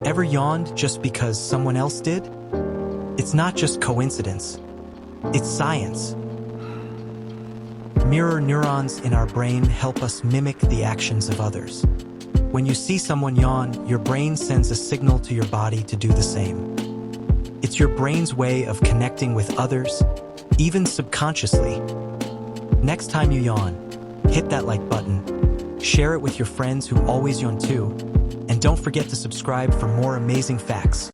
Ever yawned just because someone else did? It's not just coincidence. It's science. Mirror neurons in our brain help us mimic the actions of others. When you see someone yawn, your brain sends a signal to your body to do the same. It's your brain's way of connecting with others, even subconsciously. Next time you yawn, hit that like button, share it with your friends who always yawn too, and don't forget to subscribe for more amazing facts.